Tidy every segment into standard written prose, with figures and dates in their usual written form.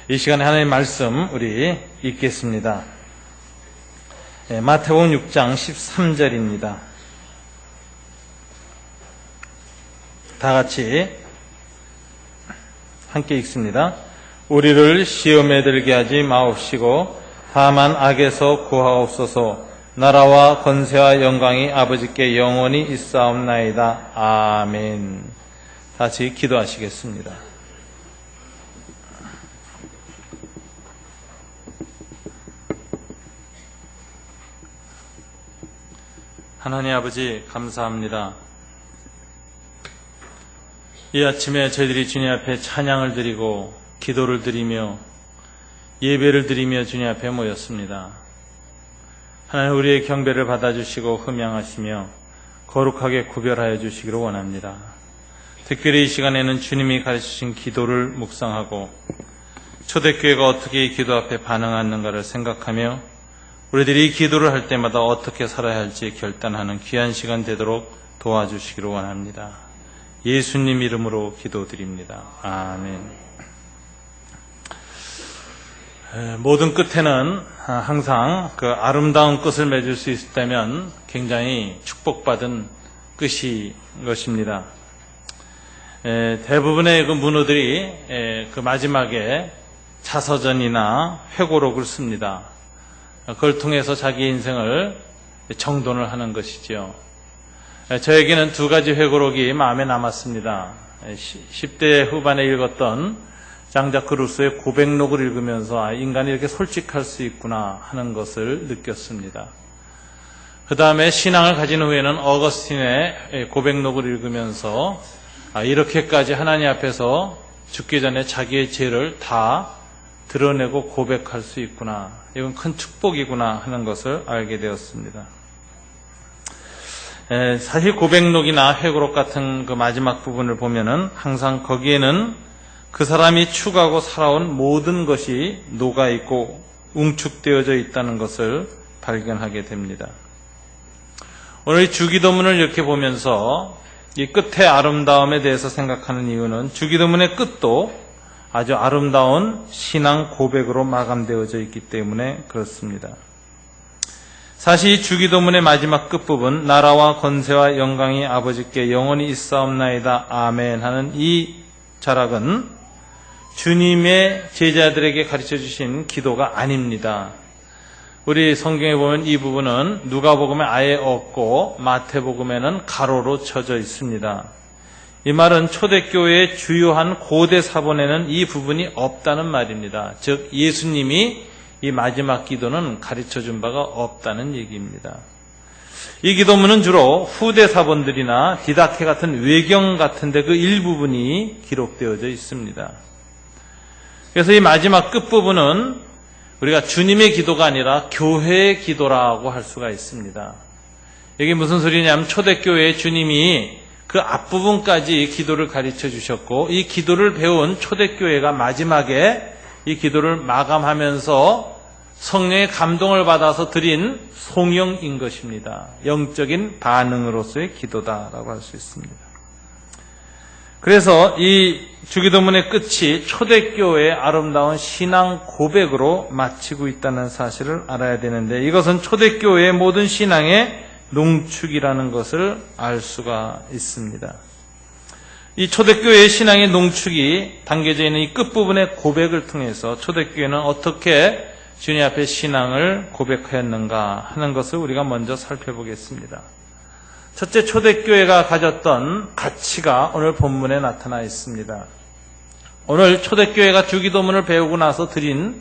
이 시간에 하나님의 말씀 우리 읽겠습니다. 마태복음 6장 13절입니다. 다 같이 함께 읽습니다. 우리를 시험에 들게 하지 마옵시고 다만 악에서 구하옵소서. 나라와 권세와 영광이 아버지께 영원히 있사옵나이다. 아멘. 다시 기도하시겠습니다. 하나님 아버지 감사합니다. 이 아침에 저희들이 주님 앞에 찬양을 드리고 기도를 드리며 예배를 드리며 주님 앞에 모였습니다. 하나님 우리의 경배를 받아주시고 흠양하시며 거룩하게 구별하여 주시기를 원합니다. 특별히 이 시간에는 주님이 가르치신 기도를 묵상하고 초대교회가 어떻게 이 기도 앞에 반응하는가를 생각하며 우리들이 기도를 할 때마다 어떻게 살아야 할지 결단하는 귀한 시간 되도록 도와주시기를 원합니다. 예수님 이름으로 기도드립니다. 아멘. 모든 끝에는 항상 그 아름다운 끝을 맺을 수 있다면 굉장히 축복받은 끝이 것입니다. 대부분의 그 문호들이 그 마지막에 자서전이나 회고록을 씁니다. 그걸 통해서 자기 인생을 정돈을 하는 것이죠. 저에게는 두 가지 회고록이 마음에 남았습니다. 10대 후반에 읽었던 장자크 루소의 고백록을 읽으면서 인간이 이렇게 솔직할 수 있구나 하는 것을 느꼈습니다. 그 다음에 신앙을 가진 후에는 어거스틴의 고백록을 읽으면서 이렇게까지 하나님 앞에서 죽기 전에 자기의 죄를 다 드러내고 고백할 수 있구나. 이건 큰 축복이구나 하는 것을 알게 되었습니다. 사실 고백록이나 회고록 같은 그 마지막 부분을 보면은 항상 거기에는 그 사람이 추구하고 살아온 모든 것이 녹아있고 웅축되어져 있다는 것을 발견하게 됩니다. 오늘 이 주기도문을 이렇게 보면서 이 끝의 아름다움에 대해서 생각하는 이유는 주기도문의 끝도 아주 아름다운 신앙 고백으로 마감되어져 있기 때문에 그렇습니다. 사실 이 주기도문의 마지막 끝부분 나라와 권세와 영광이 아버지께 영원히 있사옵나이다. 아멘 하는 이 자락은 주님의 제자들에게 가르쳐 주신 기도가 아닙니다. 우리 성경에 보면 이 부분은 누가복음에 아예 없고 마태복음에는 가로로 쳐져 있습니다. 이 말은 초대교회의 주요한 고대 사본에는 이 부분이 없다는 말입니다. 즉 예수님이 이 마지막 기도는 가르쳐준 바가 없다는 얘기입니다. 이 기도문은 주로 후대 사본들이나 디다케 같은 외경 같은 데 그 일부분이 기록되어져 있습니다. 그래서 이 마지막 끝부분은 우리가 주님의 기도가 아니라 교회의 기도라고 할 수가 있습니다. 이게 무슨 소리냐면 초대교회의 주님이 그 앞부분까지 기도를 가르쳐 주셨고 이 기도를 배운 초대교회가 마지막에 이 기도를 마감하면서 성령의 감동을 받아서 드린 송영인 것입니다. 영적인 반응으로서의 기도다라고 할 수 있습니다. 그래서 이 주기도문의 끝이 초대교회의 아름다운 신앙 고백으로 마치고 있다는 사실을 알아야 되는데 이것은 초대교회의 모든 신앙의 농축이라는 것을 알 수가 있습니다. 이 초대교회의 신앙의 농축이 담겨져 있는 이 끝부분의 고백을 통해서 초대교회는 어떻게 주님 앞에 신앙을 고백하였는가 하는 것을 우리가 먼저 살펴보겠습니다. 첫째, 초대교회가 가졌던 가치가 오늘 본문에 나타나 있습니다. 오늘 초대교회가 주기도문을 배우고 나서 드린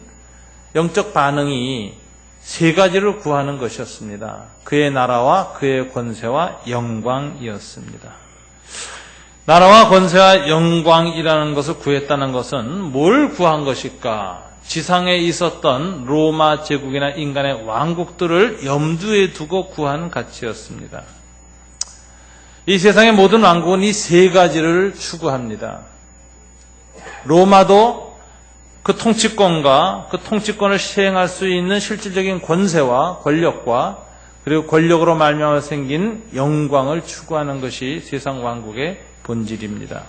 영적 반응이 세 가지를 구하는 것이었습니다. 그의 나라와 그의 권세와 영광이었습니다. 나라와 권세와 영광이라는 것을 구했다는 것은 뭘 구한 것일까? 지상에 있었던 로마 제국이나 인간의 왕국들을 염두에 두고 구한 가치였습니다. 이 세상의 모든 왕국은 이 세 가지를 추구합니다. 로마도 그 통치권과 그 통치권을 시행할 수 있는 실질적인 권세와 권력과 그리고 권력으로 말미암아 생긴 영광을 추구하는 것이 세상 왕국의 본질입니다.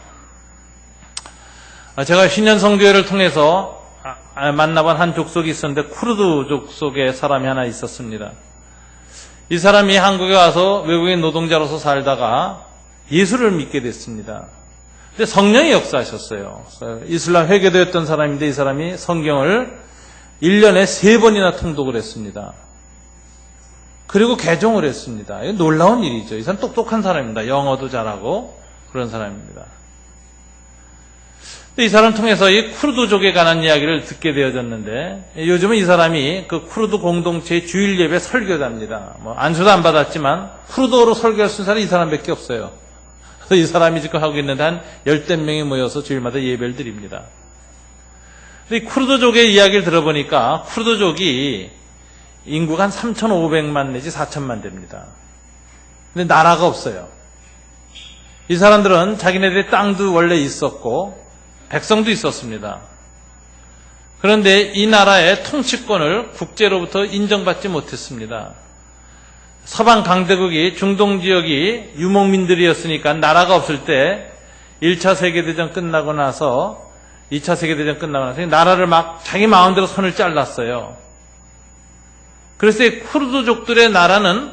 제가 신년성교회를 통해서 만나본 한 족속이 있었는데 쿠르드 족속의 사람이 하나 있었습니다. 이 사람이 한국에 와서 외국인 노동자로서 살다가 예수를 믿게 됐습니다. 근데 성령이 역사하셨어요. 이슬람 회개되었던 사람인데 이 사람이 성경을 1년에 3번이나 통독을 했습니다. 그리고 개종을 했습니다. 이거 놀라운 일이죠. 이 사람 똑똑한 사람입니다. 영어도 잘하고 그런 사람입니다. 이 사람을 통해서 이 쿠르드족에 관한 이야기를 듣게 되어졌는데 요즘은 이 사람이 그 쿠르드 공동체의 주일 예배 설교자입니다. 안수도 안 받았지만 쿠르드어로 설교할 수 있는 사람이 이 사람밖에 없어요. 그래서 이 사람이 지금 하고 있는데 한 10대 명이 모여서 주일마다 예배를 드립니다. 이 쿠르드족의 이야기를 들어보니까 쿠르드족이 인구가 한 3,500만 내지 4,000만 됩니다. 근데 나라가 없어요. 이 사람들은 자기네들의 땅도 원래 있었고 백성도 있었습니다. 그런데 이 나라의 통치권을 국제로부터 인정받지 못했습니다. 서방 강대국이 중동 지역이 유목민들이었으니까 나라가 없을 때 1차 세계대전 끝나고 나서 2차 세계대전 끝나고 나서 나라를 막 자기 마음대로 손을 잘랐어요. 그래서 이 쿠르드족들의 나라는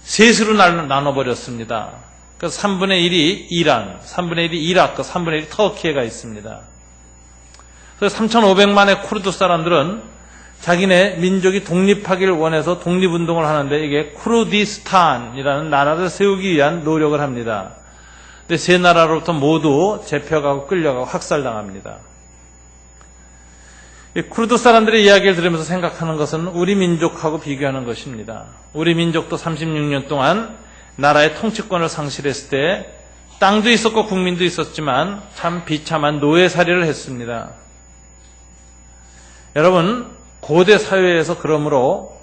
셋으로 나눠버렸습니다. 그래서 3분의 1이 이란, 3분의 1이 이라크, 3분의 1이 터키에가 있습니다. 그래서 3,500만의 쿠르드 사람들은 자기네 민족이 독립하기를 원해서 독립운동을 하는데 이게 쿠르디스탄이라는 나라를 세우기 위한 노력을 합니다. 근데 세 나라로부터 모두 잡혀가고 끌려가고 학살당합니다. 이 쿠르드 사람들의 이야기를 들으면서 생각하는 것은 우리 민족하고 비교하는 것입니다. 우리 민족도 36년 동안 나라의 통치권을 상실했을 때 땅도 있었고 국민도 있었지만 참 비참한 노예살이를 했습니다. 여러분, 고대 사회에서 그러므로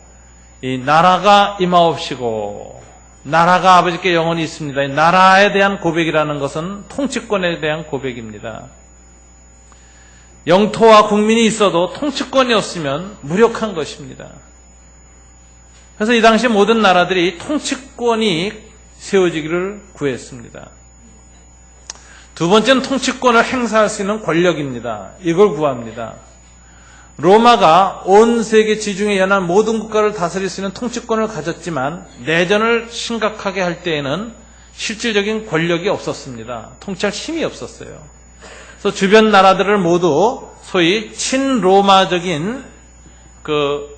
이 나라가 임하옵시고 나라가 아버지께 영원히 있습니다. 이 나라에 대한 고백이라는 것은 통치권에 대한 고백입니다. 영토와 국민이 있어도 통치권이 없으면 무력한 것입니다. 그래서 이 당시 모든 나라들이 통치권이 세워지기를 구했습니다. 두 번째는 통치권을 행사할 수 있는 권력입니다. 이걸 구합니다. 로마가 온 세계 지중해 연안 모든 국가를 다스릴 수 있는 통치권을 가졌지만 내전을 심각하게 할 때에는 실질적인 권력이 없었습니다. 통치할 힘이 없었어요. 그래서 주변 나라들을 모두 소위 친로마적인 그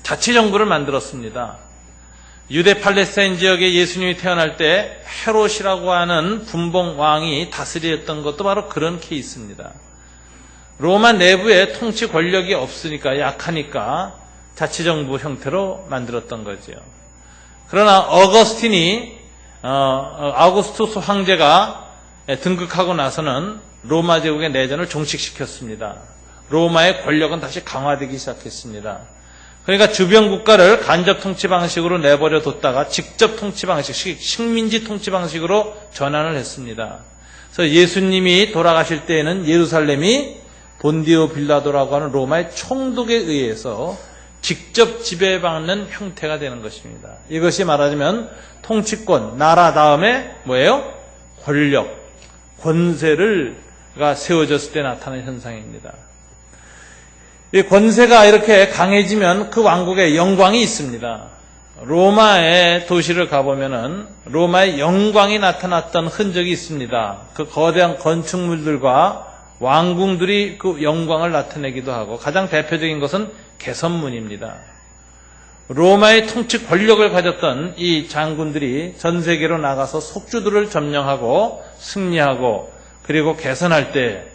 자치정부를 만들었습니다. 유대 팔레스타인 지역에 예수님이 태어날 때 헤롯이라고 하는 분봉 왕이 다스렸던 것도 바로 그런 케이스입니다. 로마 내부에 통치 권력이 없으니까 약하니까 자치정부 형태로 만들었던 거죠. 그러나 아우구스투스 황제가 등극하고 나서는 로마 제국의 내전을 종식시켰습니다. 로마의 권력은 다시 강화되기 시작했습니다. 그러니까 주변 국가를 간접 통치 방식으로 내버려 뒀다가 직접 통치 방식, 식민지 통치 방식으로 전환을 했습니다. 그래서 예수님이 돌아가실 때에는 예루살렘이 본디오 빌라도라고 하는 로마의 총독에 의해서 직접 지배받는 형태가 되는 것입니다. 이것이 말하자면 통치권, 나라 다음에 뭐예요? 권력, 권세가 세워졌을 때 나타나는 현상입니다. 이 권세가 이렇게 강해지면 그 왕국에 영광이 있습니다. 로마의 도시를 가보면은 로마의 영광이 나타났던 흔적이 있습니다. 그 거대한 건축물들과 왕궁들이 그 영광을 나타내기도 하고 가장 대표적인 것은 개선문입니다. 로마의 통치 권력을 가졌던 이 장군들이 전 세계로 나가서 속주들을 점령하고 승리하고 그리고 개선할 때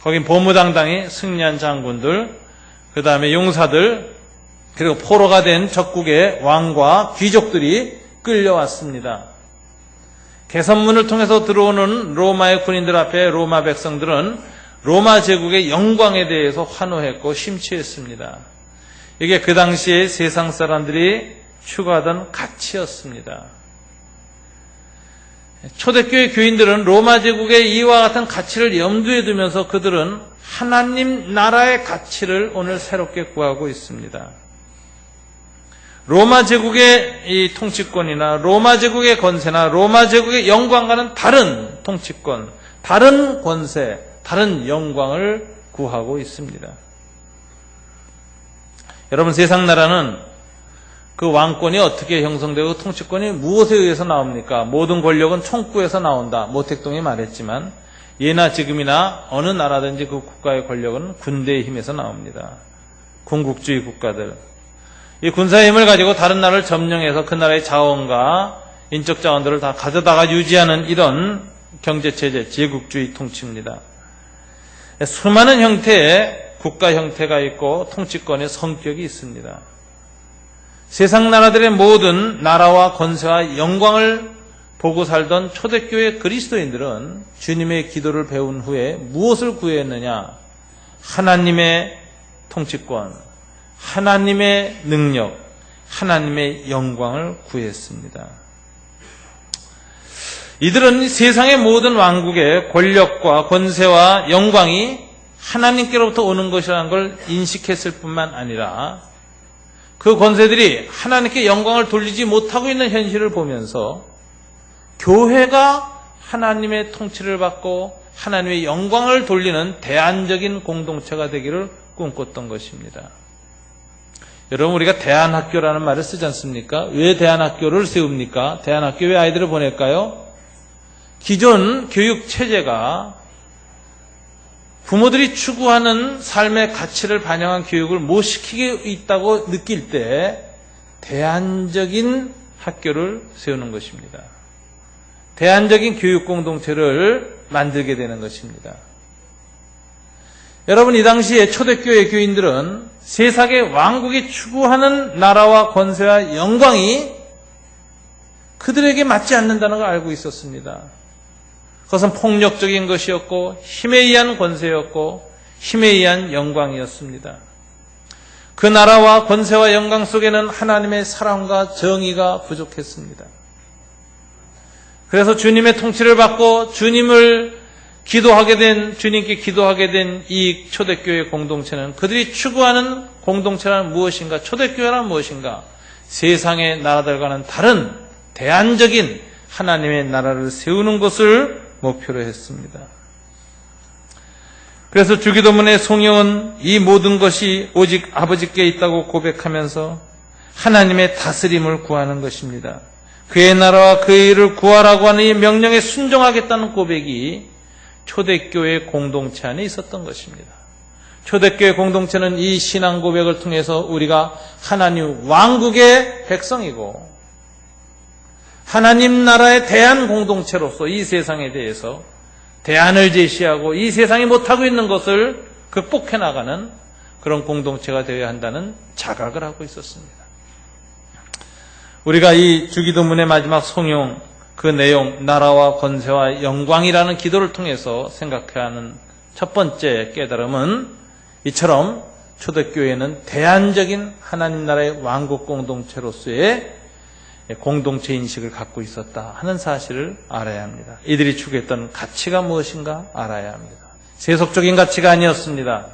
거긴 보무당당히 승리한 장군들, 그 다음에 용사들, 그리고 포로가 된 적국의 왕과 귀족들이 끌려왔습니다. 개선문을 통해서 들어오는 로마의 군인들 앞에 로마 백성들은 로마 제국의 영광에 대해서 환호했고 심취했습니다. 이게 그 당시에 세상 사람들이 추구하던 가치였습니다. 초대교회 교인들은 로마 제국의 이와 같은 가치를 염두에 두면서 그들은 하나님 나라의 가치를 오늘 새롭게 구하고 있습니다. 로마 제국의 이 통치권이나 로마 제국의 권세나 로마 제국의 영광과는 다른 통치권, 다른 권세, 다른 영광을 구하고 있습니다. 여러분, 세상 나라는 그 왕권이 어떻게 형성되고 통치권이 무엇에 의해서 나옵니까? 모든 권력은 총구에서 나온다. 모택동이 말했지만 예나 지금이나 어느 나라든지 그 국가의 권력은 군대의 힘에서 나옵니다. 군국주의 국가들. 이 군사의 힘을 가지고 다른 나라를 점령해서 그 나라의 자원과 인적 자원들을 다 가져다가 유지하는 이런 경제체제, 제국주의 통치입니다. 수많은 형태의 국가 형태가 있고 통치권의 성격이 있습니다. 세상 나라들의 모든 나라와 권세와 영광을 보고 살던 초대교회 그리스도인들은 주님의 기도를 배운 후에 무엇을 구했느냐? 하나님의 통치권, 하나님의 능력, 하나님의 영광을 구했습니다. 이들은 세상의 모든 왕국의 권력과 권세와 영광이 하나님께로부터 오는 것이라는 걸 인식했을 뿐만 아니라 그 권세들이 하나님께 영광을 돌리지 못하고 있는 현실을 보면서 교회가 하나님의 통치를 받고 하나님의 영광을 돌리는 대안적인 공동체가 되기를 꿈꿨던 것입니다. 여러분, 우리가 대안학교라는 말을 쓰지 않습니까? 왜 대안학교를 세웁니까? 대안학교 왜 아이들을 보낼까요? 기존 교육체제가 부모들이 추구하는 삶의 가치를 반영한 교육을 못 시키고 있다고 느낄 때 대안적인 학교를 세우는 것입니다. 대안적인 교육 공동체를 만들게 되는 것입니다. 여러분, 이 당시에 초대교회 교인들은 세상의 왕국이 추구하는 나라와 권세와 영광이 그들에게 맞지 않는다는 걸 알고 있었습니다. 그것은 폭력적인 것이었고 힘에 의한 권세였고 힘에 의한 영광이었습니다. 그 나라와 권세와 영광 속에는 하나님의 사랑과 정의가 부족했습니다. 그래서 주님의 통치를 받고 주님께 기도하게 된 이 초대교회 공동체는 그들이 추구하는 공동체란 무엇인가? 초대교회란 무엇인가? 세상의 나라들과는 다른 대안적인 하나님의 나라를 세우는 것을 목표로 했습니다. 그래서 주기도문의 송영은 이 모든 것이 오직 아버지께 있다고 고백하면서 하나님의 다스림을 구하는 것입니다. 그의 나라와 그의 일을 구하라고 하는 이 명령에 순종하겠다는 고백이 초대교회 공동체 안에 있었던 것입니다. 초대교회 공동체는 이 신앙 고백을 통해서 우리가 하나님 왕국의 백성이고 하나님 나라의 대안 공동체로서 이 세상에 대해서 대안을 제시하고 이 세상이 못하고 있는 것을 극복해 나가는 그런 공동체가 되어야 한다는 자각을 하고 있었습니다. 우리가 이 주기도문의 마지막 송용, 그 내용, 나라와 권세와 영광이라는 기도를 통해서 생각해야 하는 첫 번째 깨달음은 이처럼 초대교회는 대안적인 하나님 나라의 왕국 공동체로서의 공동체 인식을 갖고 있었다 하는 사실을 알아야 합니다. 이들이 추구했던 가치가 무엇인가 알아야 합니다. 세속적인 가치가 아니었습니다.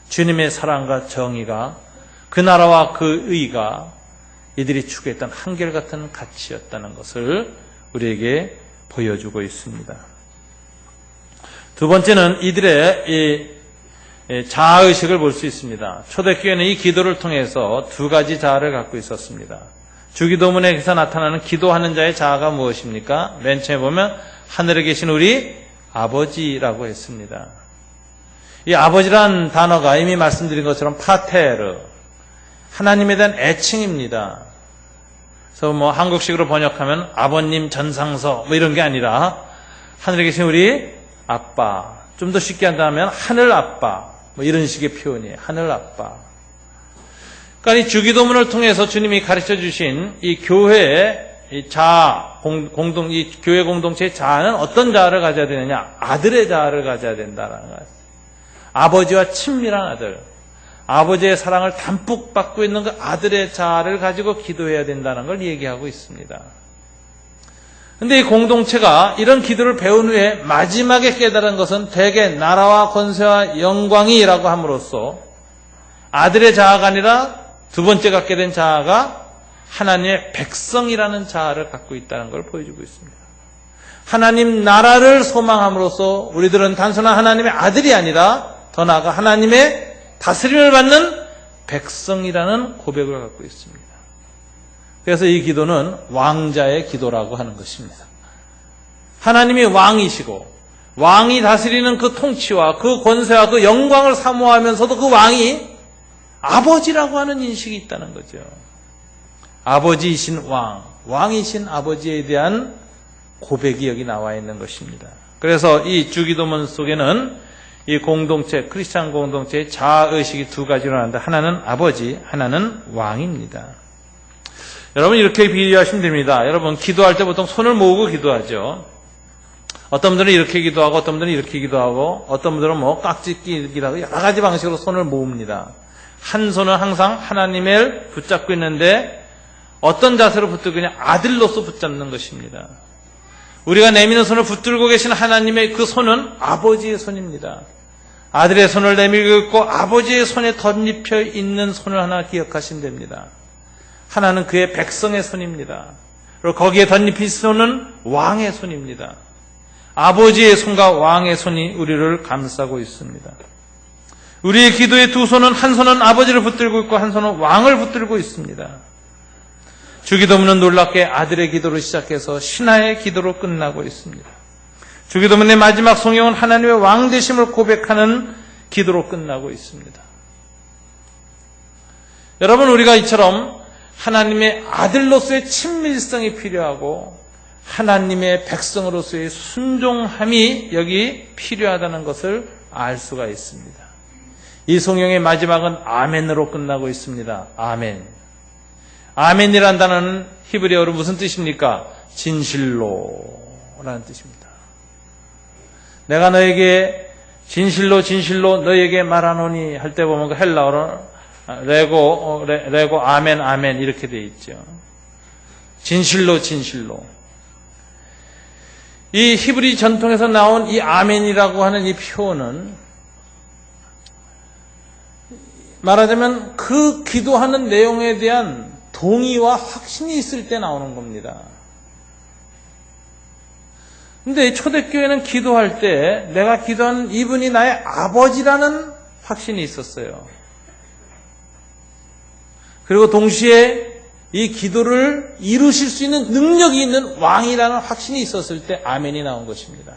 주님의 사랑과 정의가, 그 나라와 그 의가 이들이 추구했던 한결같은 가치였다는 것을 우리에게 보여주고 있습니다. 두 번째는 이들의 이 자아의식을 볼 수 있습니다. 초대교회는 이 기도를 통해서 두 가지 자아를 갖고 있었습니다. 주기도문에서 나타나는 기도하는 자의 자아가 무엇입니까? 맨 처음에 보면 하늘에 계신 우리 아버지라고 했습니다. 이 아버지란 단어가 이미 말씀드린 것처럼 파테르, 하나님에 대한 애칭입니다. 그래서 한국식으로 번역하면 아버님 전상서 이런 게 아니라 하늘에 계신 우리 아빠, 좀 더 쉽게 한다면 하늘 아빠 이런 식의 표현이에요. 하늘 아빠. 그러니까 이 주기도문을 통해서 주님이 가르쳐 주신 이 교회의 이 자아, 이 교회 공동체의 자아는 어떤 자아를 가져야 되느냐? 아들의 자아를 가져야 된다는 거예요. 아버지와 친밀한 아들, 아버지의 사랑을 담뿍 받고 있는 그 아들의 자아를 가지고 기도해야 된다는 걸 얘기하고 있습니다. 그런데 이 공동체가 이런 기도를 배운 후에 마지막에 깨달은 것은 대개 나라와 권세와 영광이라고 함으로써 아들의 자아가 아니라 두 번째 갖게 된 자아가 하나님의 백성이라는 자아를 갖고 있다는 걸 보여주고 있습니다. 하나님 나라를 소망함으로써 우리들은 단순한 하나님의 아들이 아니라 더 나아가 하나님의 다스림을 받는 백성이라는 고백을 갖고 있습니다. 그래서 이 기도는 왕자의 기도라고 하는 것입니다. 하나님이 왕이시고 왕이 다스리는 그 통치와 그 권세와 그 영광을 사모하면서도 그 왕이 아버지라고 하는 인식이 있다는 거죠. 아버지이신 왕이신 아버지에 대한 고백이 여기 나와 있는 것입니다. 그래서 이 주기도문 속에는 이 공동체, 크리스찬 공동체의 자아의식이 두 가지로 나는데 하나는 아버지, 하나는 왕입니다. 여러분 이렇게 비유하시면 됩니다. 여러분 기도할 때 보통 손을 모으고 기도하죠. 어떤 분들은 이렇게 기도하고 어떤 분들은 이렇게 기도하고 어떤 분들은 깍짓기라고 여러 가지 방식으로 손을 모읍니다. 한 손은 항상 하나님을 붙잡고 있는데 어떤 자세로 붙들고 있냐? 아들로서 붙잡는 것입니다. 우리가 내미는 손을 붙들고 계신 하나님의 그 손은 아버지의 손입니다. 아들의 손을 내밀고 있고 아버지의 손에 덧입혀 있는 손을 하나 기억하시면 됩니다. 하나는 그의 백성의 손입니다. 그리고 거기에 덧입힌 손은 왕의 손입니다. 아버지의 손과 왕의 손이 우리를 감싸고 있습니다. 우리의 기도의 두 손은 한 손은 아버지를 붙들고 있고 한 손은 왕을 붙들고 있습니다. 주기도문은 놀랍게 아들의 기도로 시작해서 신하의 기도로 끝나고 있습니다. 주기도문의 마지막 성경은 하나님의 왕 되심을 고백하는 기도로 끝나고 있습니다. 여러분 우리가 이처럼 하나님의 아들로서의 친밀성이 필요하고 하나님의 백성으로서의 순종함이 여기 필요하다는 것을 알 수가 있습니다. 이 성경의 마지막은 아멘으로 끝나고 있습니다. 아멘. 아멘이란 단어는 히브리어로 무슨 뜻입니까? 진실로라는 뜻입니다. 내가 너에게 진실로 너에게 말하노니 할 때 보면 그 헬라어로 레고 아멘 아멘 이렇게 되어 있죠. 진실로 이 히브리 전통에서 나온 이 아멘이라고 하는 이 표현은 말하자면 그 기도하는 내용에 대한 동의와 확신이 있을 때 나오는 겁니다. 근데 초대교회는 기도할 때 내가 기도하는 이분이 나의 아버지라는 확신이 있었어요. 그리고 동시에 이 기도를 이루실 수 있는 능력이 있는 왕이라는 확신이 있었을 때 아멘이 나온 것입니다.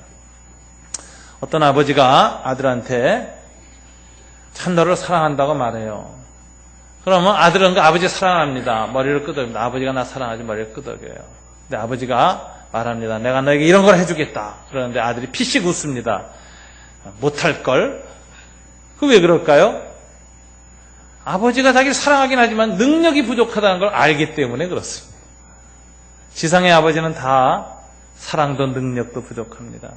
어떤 아버지가 아들한테 참 너를 사랑한다고 말해요. 그러면 아들은 그 아버지 사랑합니다. 머리를 끄덕입니다. 아버지가 나 사랑하지 머리를 끄덕여요. 근데 아버지가 말합니다. 내가 너에게 이런 걸 해주겠다. 그러는데 아들이 피식 웃습니다. 못할걸? 그 왜 그럴까요? 아버지가 자기를 사랑하긴 하지만 능력이 부족하다는 걸 알기 때문에 그렇습니다. 지상의 아버지는 다 사랑도 능력도 부족합니다.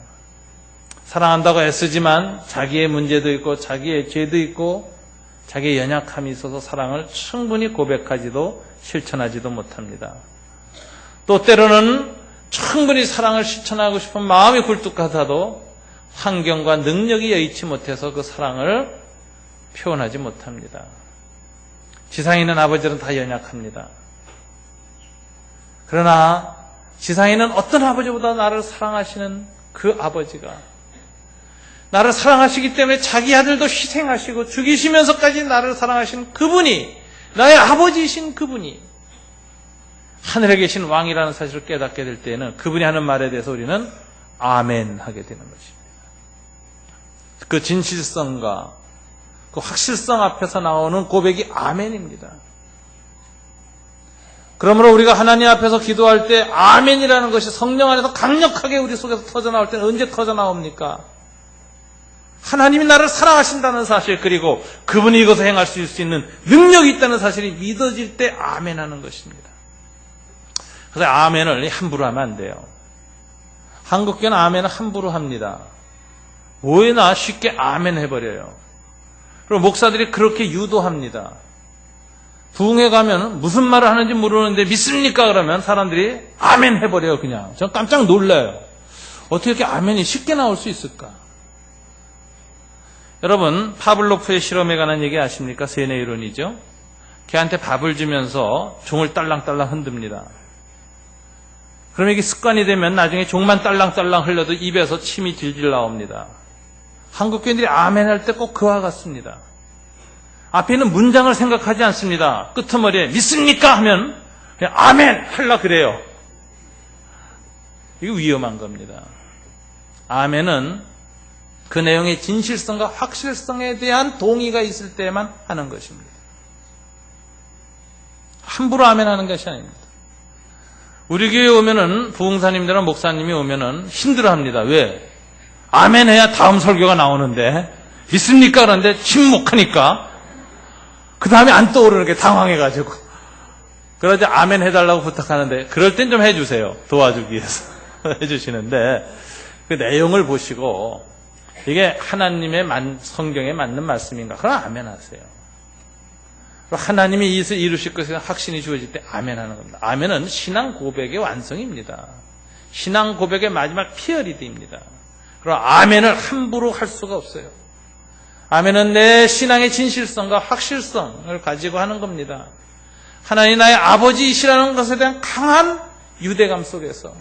사랑한다고 애쓰지만 자기의 문제도 있고 자기의 죄도 있고 자기의 연약함이 있어서 사랑을 충분히 고백하지도 실천하지도 못합니다. 또 때로는 충분히 사랑을 실천하고 싶은 마음이 굴뚝하다도 환경과 능력이 여의치 못해서 그 사랑을 표현하지 못합니다. 지상에 있는 아버지는 다 연약합니다. 그러나 지상에 있는 어떤 아버지보다 나를 사랑하시는 그 아버지가 나를 사랑하시기 때문에 자기 아들도 희생하시고 죽이시면서까지 나를 사랑하신 그분이 나의 아버지이신 그분이 하늘에 계신 왕이라는 사실을 깨닫게 될 때에는 그분이 하는 말에 대해서 우리는 아멘 하게 되는 것입니다. 그 진실성과 그 확실성 앞에서 나오는 고백이 아멘입니다. 그러므로 우리가 하나님 앞에서 기도할 때 아멘이라는 것이 성령 안에서 강력하게 우리 속에서 터져나올 때는 언제 터져나옵니까? 하나님이 나를 사랑하신다는 사실, 그리고 그분이 이것을 행할 수 있는 능력이 있다는 사실이 믿어질 때 아멘하는 것입니다. 그래서 아멘을 함부로 하면 안 돼요. 한국교는 아멘을 함부로 합니다. 오해나 쉽게 아멘 해버려요. 그리고 목사들이 그렇게 유도합니다. 부흥회 가면 무슨 말을 하는지 모르는데 믿습니까? 그러면 사람들이 아멘 해버려요. 그냥. 전 깜짝 놀라요. 어떻게 이렇게 아멘이 쉽게 나올 수 있을까? 여러분, 파블로프의 실험에 관한 얘기 아십니까? 세뇌 이론이죠. 걔한테 밥을 주면서 종을 딸랑딸랑 흔듭니다. 그럼 이게 습관이 되면 나중에 종만 딸랑딸랑 흘려도 입에서 침이 질질 나옵니다. 한국 교인들이 아멘 할 때 꼭 그와 같습니다. 앞에 있는 문장을 생각하지 않습니다. 끄트머리에 믿습니까? 하면 그냥 아멘! 하려 그래요. 이거 위험한 겁니다. 아멘은 그 내용의 진실성과 확실성에 대한 동의가 있을 때만 하는 것입니다. 함부로 아멘 하는 것이 아닙니다. 우리 교회에 오면은 부흥사님들이나 목사님이 오면은 힘들어합니다. 왜? 아멘 해야 다음 설교가 나오는데 믿습니까? 그런데 침묵하니까 그 다음에 안 떠오르는 게 당황해가지고 그러지 아멘 해달라고 부탁하는데 그럴 땐 좀 해주세요. 도와주기 위해서 해주시는데 그 내용을 보시고 이게 하나님의 성경에 맞는 말씀인가? 그럼 아멘 하세요. 하나님이 이것을 이루실 것에 대한 확신이 주어질 때 아멘 하는 겁니다. 아멘은 신앙 고백의 완성입니다. 신앙 고백의 마지막 피어리드입니다. 그럼 아멘을 함부로 할 수가 없어요. 아멘은 내 신앙의 진실성과 확실성을 가지고 하는 겁니다. 하나님 나의 아버지이시라는 것에 대한 강한 유대감 속에서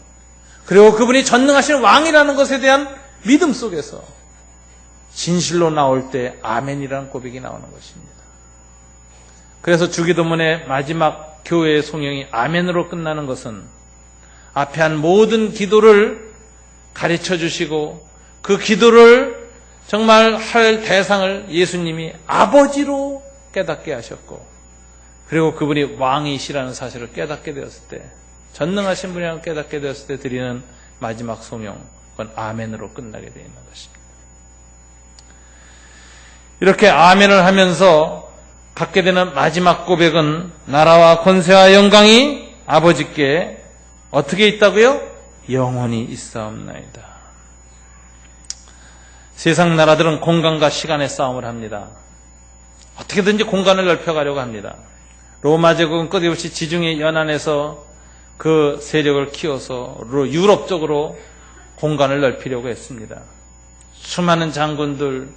그리고 그분이 전능하신 왕이라는 것에 대한 믿음 속에서 진실로 나올 때 아멘이라는 고백이 나오는 것입니다. 그래서 주기도문의 마지막 교회의 송영이 아멘으로 끝나는 것은 앞에 한 모든 기도를 가르쳐 주시고 그 기도를 정말 할 대상을 예수님이 아버지로 깨닫게 하셨고 그리고 그분이 왕이시라는 사실을 깨닫게 되었을 때 전능하신 분이라고 깨닫게 되었을 때 드리는 마지막 송영 그건 아멘으로 끝나게 되어 있는 것입니다. 이렇게 아멘을 하면서 갖게 되는 마지막 고백은 나라와 권세와 영광이 아버지께 어떻게 있다고요? 영원히 있사옵나이다. 세상 나라들은 공간과 시간의 싸움을 합니다. 어떻게든지 공간을 넓혀가려고 합니다. 로마 제국은 끝없이 지중해 연안에서 그 세력을 키워서 유럽 쪽으로 공간을 넓히려고 했습니다. 수많은 장군들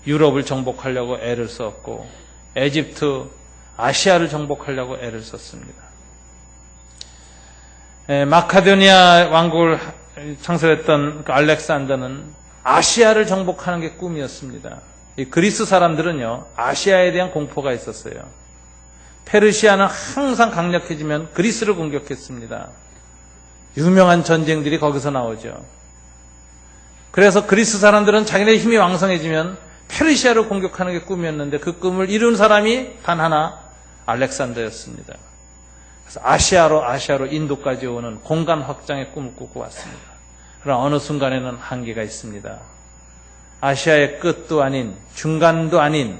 유럽을 정복하려고 애를 썼고 에집트, 아시아를 정복하려고 애를 썼습니다. 마카도니아 왕국을 창설했던 그 알렉산더는 아시아를 정복하는 게 꿈이었습니다. 이 그리스 사람들은요, 아시아에 대한 공포가 있었어요. 페르시아는 항상 강력해지면 그리스를 공격했습니다. 유명한 전쟁들이 거기서 나오죠. 그래서 그리스 사람들은 자기네 힘이 왕성해지면 페르시아를 공격하는 게 꿈이었는데 그 꿈을 이룬 사람이 단 하나 알렉산더였습니다. 그래서 아시아로 인도까지 오는 공간 확장의 꿈을 꾸고 왔습니다. 그러나 어느 순간에는 한계가 있습니다. 아시아의 끝도 아닌 중간도 아닌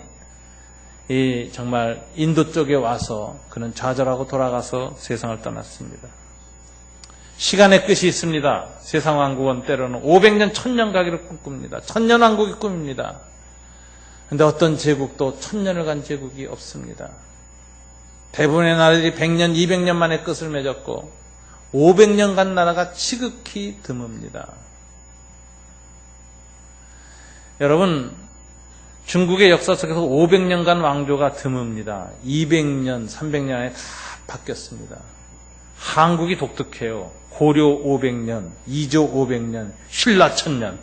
이 정말 인도 쪽에 와서 그는 좌절하고 돌아가서 세상을 떠났습니다. 시간의 끝이 있습니다. 세상 왕국은 때로는 500년, 1000년 가기를 꿈꿉니다. 1000년 왕국이 꿈입니다. 그런데 어떤 제국도 1000년을 간 제국이 없습니다. 대부분의 나라들이 100년, 200년 만에 끝을 맺었고 500년 간 나라가 지극히 드뭅니다. 여러분, 중국의 역사 속에서 500년간 왕조가 드뭅니다. 200년, 300년 안에 다 바뀌었습니다. 한국이 독특해요. 고려 500년, 이조 500년, 신라 1000년.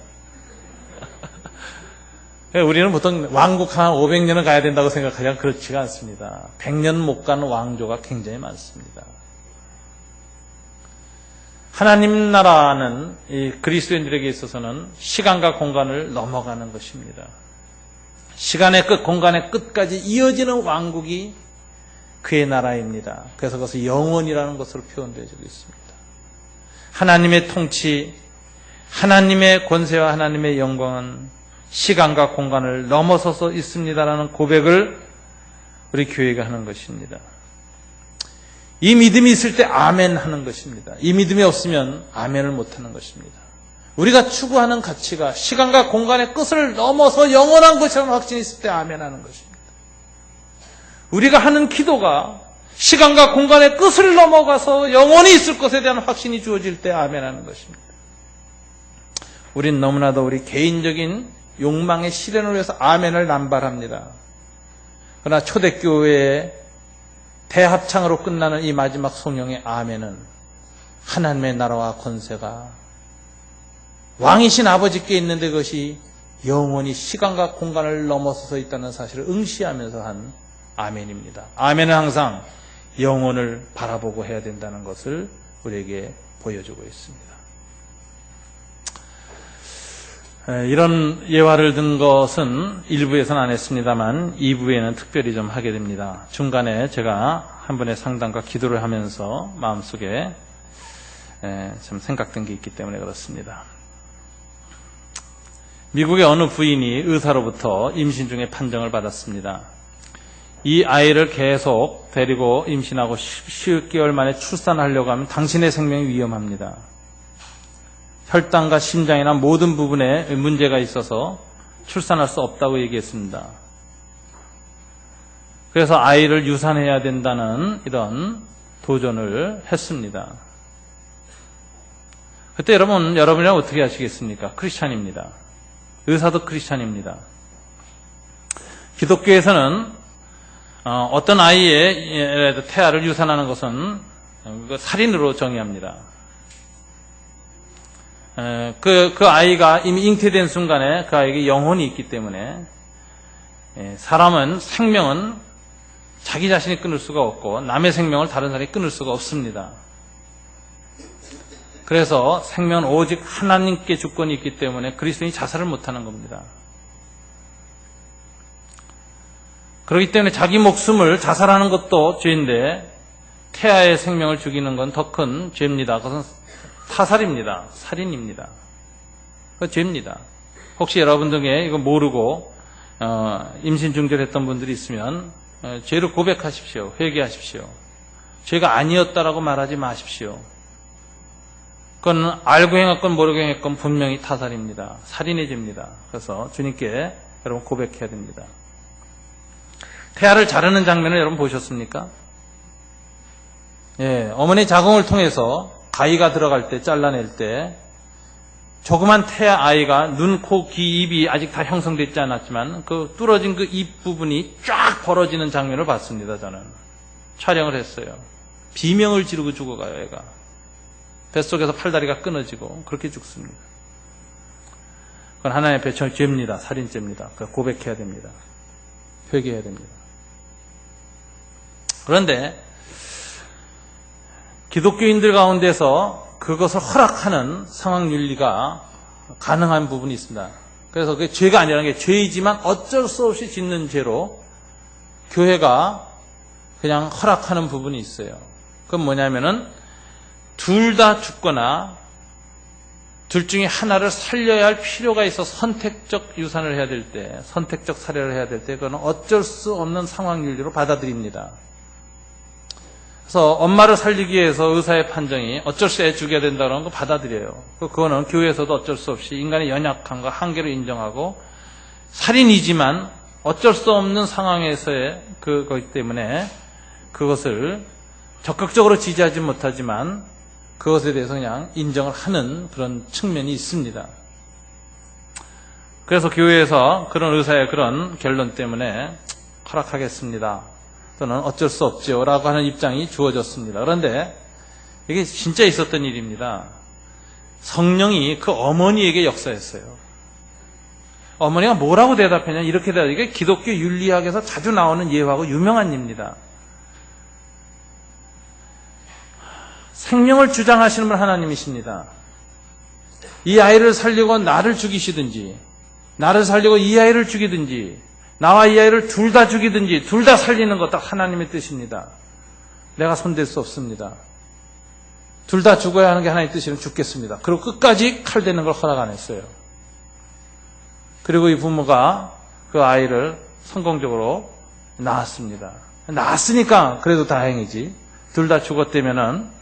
우리는 보통 왕국 한 500년은 가야 된다고 생각하지만 그렇지가 않습니다. 100년 못 가는 왕조가 굉장히 많습니다. 하나님 나라는 이 그리스도인들에게 있어서는 시간과 공간을 넘어가는 것입니다. 시간의 끝, 공간의 끝까지 이어지는 왕국이 그의 나라입니다. 그래서 그것을 영원이라는 것으로 표현되어지고 있습니다. 하나님의 통치, 하나님의 권세와 하나님의 영광은 시간과 공간을 넘어서서 있습니다라는 고백을 우리 교회가 하는 것입니다. 이 믿음이 있을 때 아멘 하는 것입니다. 이 믿음이 없으면 아멘을 못하는 것입니다. 우리가 추구하는 가치가 시간과 공간의 끝을 넘어서 영원한 것이라는 확신이 있을 때 아멘 하는 것입니다. 우리가 하는 기도가 시간과 공간의 끝을 넘어가서 영원히 있을 것에 대한 확신이 주어질 때 아멘 하는 것입니다. 우린 너무나도 우리 개인적인 욕망의 실현을 위해서 아멘을 남발합니다. 그러나 초대교회의 대합창으로 끝나는 이 마지막 송영의 아멘은 하나님의 나라와 권세가 왕이신 아버지께 있는데 그것이 영원히 시간과 공간을 넘어서서 있다는 사실을 응시하면서 한 아멘입니다. 아멘은 항상 영혼을 바라보고 해야 된다는 것을 우리에게 보여주고 있습니다. 이런 예화를 든 것은 1부에서는 안 했습니다만 2부에는 특별히 좀 하게 됩니다. 중간에 제가 한 번의 상담과 기도를 하면서 마음속에 좀 생각된 게 있기 때문에 그렇습니다. 미국의 어느 부인이 의사로부터 임신 중에 판정을 받았습니다. 이 아이를 계속 데리고 임신하고 10개월 만에 출산하려고 하면 당신의 생명이 위험합니다. 혈당과 심장이나 모든 부분에 문제가 있어서 출산할 수 없다고 얘기했습니다. 그래서 아이를 유산해야 된다는 이런 도전을 했습니다. 그때 여러분이 어떻게 하시겠습니까? 크리스찬입니다. 의사도 크리스찬입니다. 기독교에서는 어떤 아이의 태아를 유산하는 것은 살인으로 정의합니다. 그 아이가 이미 잉태된 순간에 그 아이에게 영혼이 있기 때문에 사람은 생명은 자기 자신이 끊을 수가 없고 남의 생명을 다른 사람이 끊을 수가 없습니다. 그래서 생명은 오직 하나님께 주권이 있기 때문에 그리스도인이 자살을 못하는 겁니다. 그렇기 때문에 자기 목숨을 자살하는 것도 죄인데 태아의 생명을 죽이는 건 더 큰 죄입니다. 그것은 타살입니다. 살인입니다. 그건 죄입니다. 혹시 여러분 중에 이거 모르고 임신 중절했던 분들이 있으면 죄를 고백하십시오. 회개하십시오. 죄가 아니었다라고 말하지 마십시오. 그건 알고 행했건 모르고 행했건 분명히 타살입니다. 살인의 죄입니다. 그래서 주님께 여러분 고백해야 됩니다. 태아를 자르는 장면을 여러분 보셨습니까? 어머니 자궁을 통해서 가위가 들어갈 때, 잘라낼 때 조그만 태아 아이가 눈, 코, 귀, 입이 아직 다 형성되지 않았지만 그 뚫어진 그 입 부분이 쫙 벌어지는 장면을 봤습니다. 저는 촬영을 했어요. 비명을 지르고 죽어가요. 애가 뱃속에서 팔다리가 끊어지고 그렇게 죽습니다. 그건 하나님 앞에 죄입니다. 살인죄입니다. 고백해야 됩니다. 회개해야 됩니다. 그런데 기독교인들 가운데서 그것을 허락하는 상황윤리가 가능한 부분이 있습니다. 그래서 그게 죄가 아니라는 게 죄이지만 어쩔 수 없이 짓는 죄로 교회가 그냥 허락하는 부분이 있어요. 그건 뭐냐면은 둘 다 죽거나 둘 중에 하나를 살려야 할 필요가 있어 선택적 유산을 해야 될 때, 선택적 살해를 해야 될 때 그건 어쩔 수 없는 상황윤리로 받아들입니다. 그래서 엄마를 살리기 위해서 의사의 판정이 어쩔 수 없이 죽여야 된다는 거 받아들여요. 그거는 교회에서도 어쩔 수 없이 인간의 연약함과 한계를 인정하고 살인이지만 어쩔 수 없는 상황에서의 그거기 때문에 그것을 적극적으로 지지하지 못하지만 그것에 대해서 그냥 인정을 하는 그런 측면이 있습니다. 그래서 교회에서 그런 의사의 그런 결론 때문에 허락하겠습니다. 또는 어쩔 수 없죠 라고 하는 입장이 주어졌습니다. 그런데 이게 진짜 있었던 일입니다. 성령이 그 어머니에게 역사했어요. 어머니가 뭐라고 대답했냐 이렇게 대답해요. 이게 기독교 윤리학에서 자주 나오는 예화고 유명한 일입니다. 생명을 주장하시는 분 하나님이십니다. 이 아이를 살리고 나를 죽이시든지 나를 살리고 이 아이를 죽이든지 나와 이 아이를 둘 다 죽이든지 둘 다 살리는 것 다 하나님의 뜻입니다. 내가 손댈 수 없습니다. 둘 다 죽어야 하는 게 하나님의 뜻이면 죽겠습니다. 그리고 끝까지 칼 대는 걸 허락 안 했어요. 그리고 이 부모가 그 아이를 성공적으로 낳았습니다. 낳았으니까 그래도 다행이지. 둘 다 죽었다면은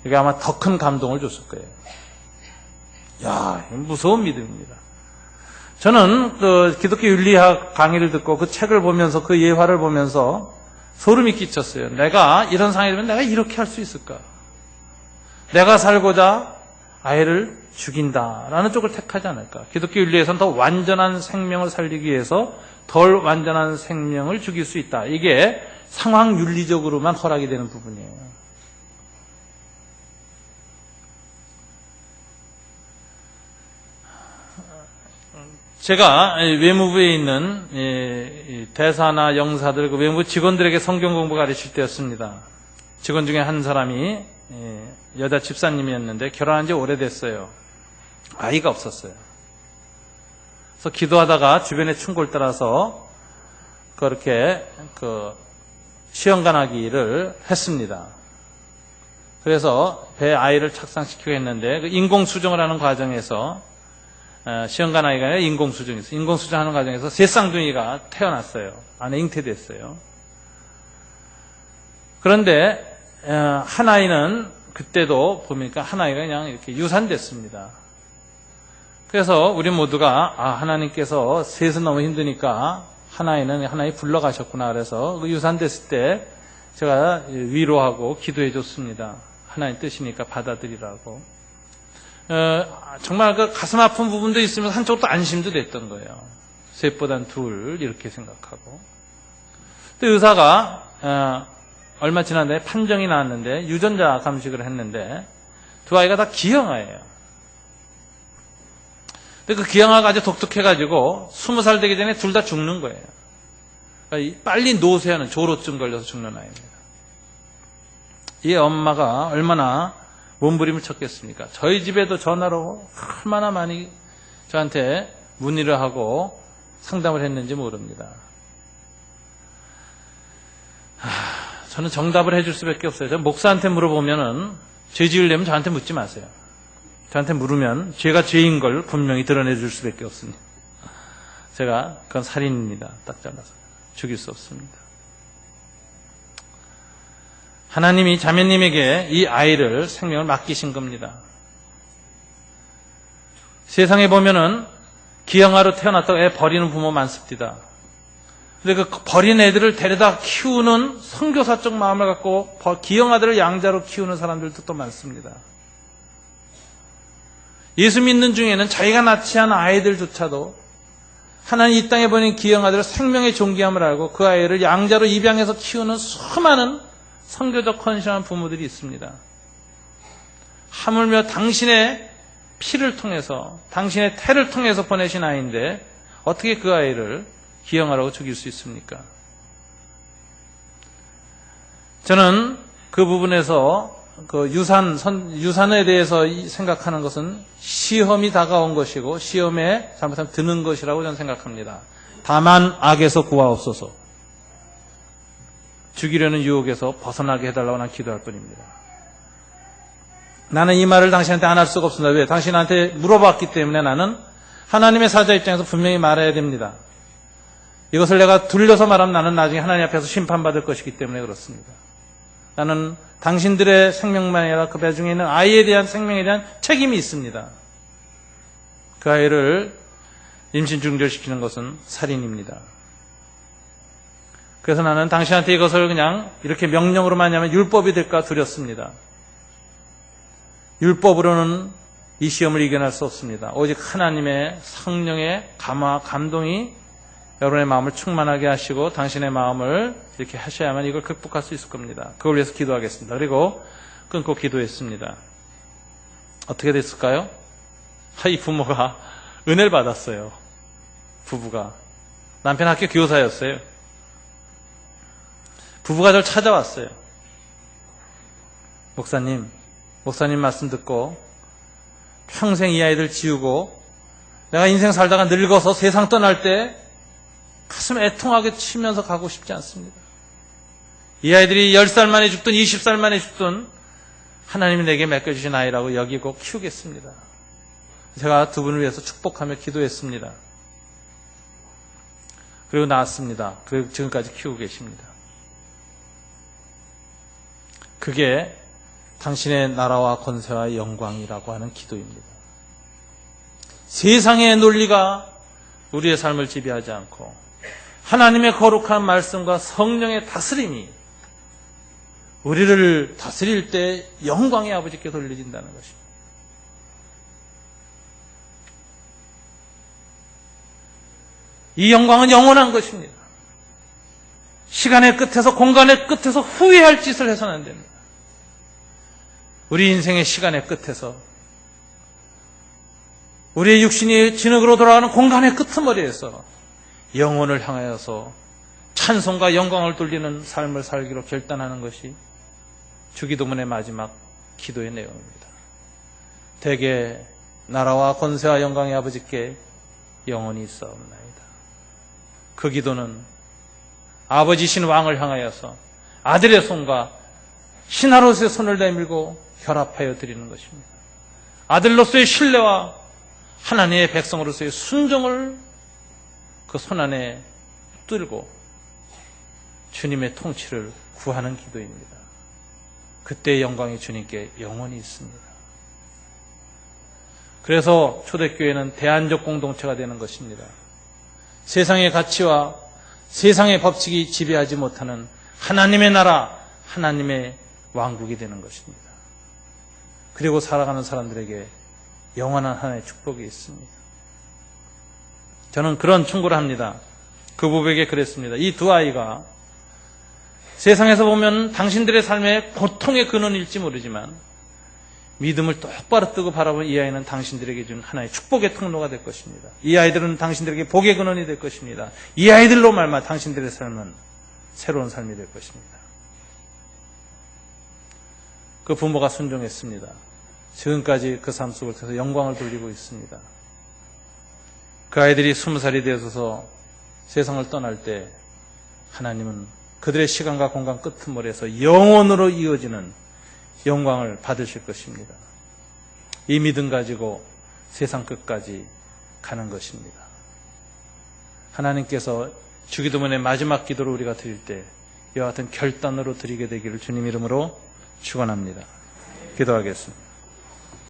이게 아마 더 큰 감동을 줬을 거예요. 야, 무서운 믿음입니다. 저는 그 기독교 윤리학 강의를 듣고 그 책을 보면서 그 예화를 보면서 소름이 끼쳤어요. 내가 이런 상황이 되면 내가 이렇게 할 수 있을까? 내가 살고자 아이를 죽인다라는 쪽을 택하지 않을까? 기독교 윤리에서는 더 완전한 생명을 살리기 위해서 덜 완전한 생명을 죽일 수 있다. 이게 상황 윤리적으로만 허락이 되는 부분이에요. 제가 외무부에 있는 대사나 영사들, 그 외무부 직원들에게 성경 공부 가르칠 때였습니다. 직원 중에 한 사람이 여자 집사님이었는데 결혼한 지 오래됐어요. 아이가 없었어요. 그래서 기도하다가 주변에 충고를 따라서 그렇게 시험관하기를 했습니다. 그래서 배에 아이를 착상시키고 했는데 인공수정을 하는 과정에서 시험관하기가 아니라 인공수정이었어요. 인공수정하는 과정에서 새 쌍둥이가 태어났어요. 안에 잉태됐어요. 그런데 한 아이는 그때도 보니까 한 아이가 그냥 이렇게 유산됐습니다. 그래서 우리 모두가 하나님께서 셋은 너무 힘드니까 하나님 불러가셨구나. 그래서 그 유산됐을 때 제가 위로하고 기도해 줬습니다. 하나님 뜻이니까 받아들이라고. 정말 그 가슴 아픈 부분도 있으면서 한쪽으로 또 안심도 됐던 거예요. 셋보단 둘 이렇게 생각하고. 근데 의사가 얼마 지났는데 판정이 나왔는데 유전자 감식을 했는데 두 아이가 다 기형아예요. 근데 그 기형아가 아주 독특해가지고 20살 되기 전에 둘 다 죽는 거예요. 그러니까 빨리 노쇠하는 조로증 걸려서 죽는 아이입니다. 이 엄마가 얼마나 몸부림을 쳤겠습니까? 저희 집에도 전화로 얼마나 많이 저한테 문의를 하고 상담을 했는지 모릅니다. 저는 정답을 해줄 수밖에 없어요. 저 목사한테 물어보면은 죄 지으려면 저한테 묻지 마세요. 저한테 물으면 죄가 죄인 걸 분명히 드러내 줄 수밖에 없습니다. 제가 그건 살인입니다. 딱 잘라서 죽일 수 없습니다. 하나님이 자매님에게 이 아이를 생명을 맡기신 겁니다. 세상에 보면은 기형아로 태어났다고 애 버리는 부모 많습니다. 근데 그 버린 애들을 데려다 키우는 선교사적 마음을 갖고 기형아들을 양자로 키우는 사람들도 또 많습니다. 예수 믿는 중에는 자기가 낳지 않은 아이들조차도 하나님 이 땅에 보낸 기형아들을 생명의 존귀함을 알고 그 아이를 양자로 입양해서 키우는 수많은 선교적 헌신한 부모들이 있습니다. 하물며 당신의 피를 통해서 당신의 태를 통해서 보내신 아이인데 어떻게 그 아이를 기형아라고 죽일 수 있습니까? 저는 그 부분에서 그 유산에 대해서 생각하는 것은 시험이 다가온 것이고 시험에 잘못하면 드는 것이라고 저는 생각합니다. 다만 악에서 구하옵소서. 죽이려는 유혹에서 벗어나게 해달라고 난 기도할 뿐입니다. 나는 이 말을 당신한테 안 할 수가 없습니다. 왜? 당신한테 물어봤기 때문에 나는 하나님의 사자 입장에서 분명히 말해야 됩니다. 이것을 내가 둘러서 말하면 나는 나중에 하나님 앞에서 심판받을 것이기 때문에 그렇습니다. 나는 당신들의 생명만 아니라 그 배 중에 있는 아이에 대한 생명에 대한 책임이 있습니다. 그 아이를 임신 중절시키는 것은 살인입니다. 그래서 나는 당신한테 이것을 그냥 이렇게 명령으로만 하면 율법이 될까 두렵습니다. 율법으로는 이 시험을 이겨낼 수 없습니다. 오직 하나님의 성령의 감동이 여러분의 마음을 충만하게 하시고 당신의 마음을 이렇게 하셔야만 이걸 극복할 수 있을 겁니다. 그걸 위해서 기도하겠습니다. 그리고 끊고 기도했습니다. 어떻게 됐을까요? 이 부모가 은혜를 받았어요. 부부가. 남편 학교 교사였어요. 부부가 저를 찾아왔어요. 목사님 말씀 듣고 평생 이 아이들 지우고 내가 인생 살다가 늙어서 세상 떠날 때 가슴 애통하게 치면서 가고 싶지 않습니다. 이 아이들이 10살 만에 죽든 20살 만에 죽든 하나님이 내게 맡겨주신 아이라고 여기고 키우겠습니다. 제가 두 분을 위해서 축복하며 기도했습니다. 그리고 나왔습니다. 그리고 지금까지 키우고 계십니다. 그게 당신의 나라와 권세와 영광이라고 하는 기도입니다. 세상의 논리가 우리의 삶을 지배하지 않고 하나님의 거룩한 말씀과 성령의 다스림이 우리를 다스릴 때 영광의 아버지께 돌려진다는 것입니다. 이 영광은 영원한 것입니다. 시간의 끝에서 공간의 끝에서 후회할 짓을 해서는 안 됩니다. 우리 인생의 시간의 끝에서 우리의 육신이 진흙으로 돌아가는 공간의 끄트머리에서 영혼을 향하여서 찬송과 영광을 돌리는 삶을 살기로 결단하는 것이 주기도문의 마지막 기도의 내용입니다. 대개 나라와 권세와 영광의 아버지께 영원히 있사옵나이다. 그 기도는 아버지신 왕을 향하여서 아들의 손과 신하로서의 손을 내밀고 결합하여 드리는 것입니다. 아들로서의 신뢰와 하나님의 백성으로서의 순종을 그 손 안에 들고 주님의 통치를 구하는 기도입니다. 그때의 영광이 주님께 영원히 있습니다. 그래서 초대교회는 대안적 공동체가 되는 것입니다. 세상의 가치와 세상의 법칙이 지배하지 못하는 하나님의 나라, 하나님의 왕국이 되는 것입니다. 그리고 살아가는 사람들에게 영원한 하나님의 축복이 있습니다. 저는 그런 충고를 합니다. 그 부부에게 그랬습니다. 이 두 아이가 세상에서 보면 당신들의 삶의 고통의 근원일지 모르지만 믿음을 똑바로 뜨고 바라보는 이 아이는 당신들에게 준 하나의 축복의 통로가 될 것입니다. 이 아이들은 당신들에게 복의 근원이 될 것입니다. 이 아이들로 말미암아 당신들의 삶은 새로운 삶이 될 것입니다. 그 부모가 순종했습니다. 지금까지 그 삶 속에서 영광을 돌리고 있습니다. 그 아이들이 20살이 되어서 세상을 떠날 때 하나님은 그들의 시간과 공간 끄트머리에서 영원으로 이어지는 영광을 받으실 것입니다. 이 믿음 가지고 세상 끝까지 가는 것입니다. 하나님께서 주기도문의 마지막 기도를 우리가 드릴 때 이와 같은 결단으로 드리게 되기를 주님 이름으로 축원합니다. 기도하겠습니다.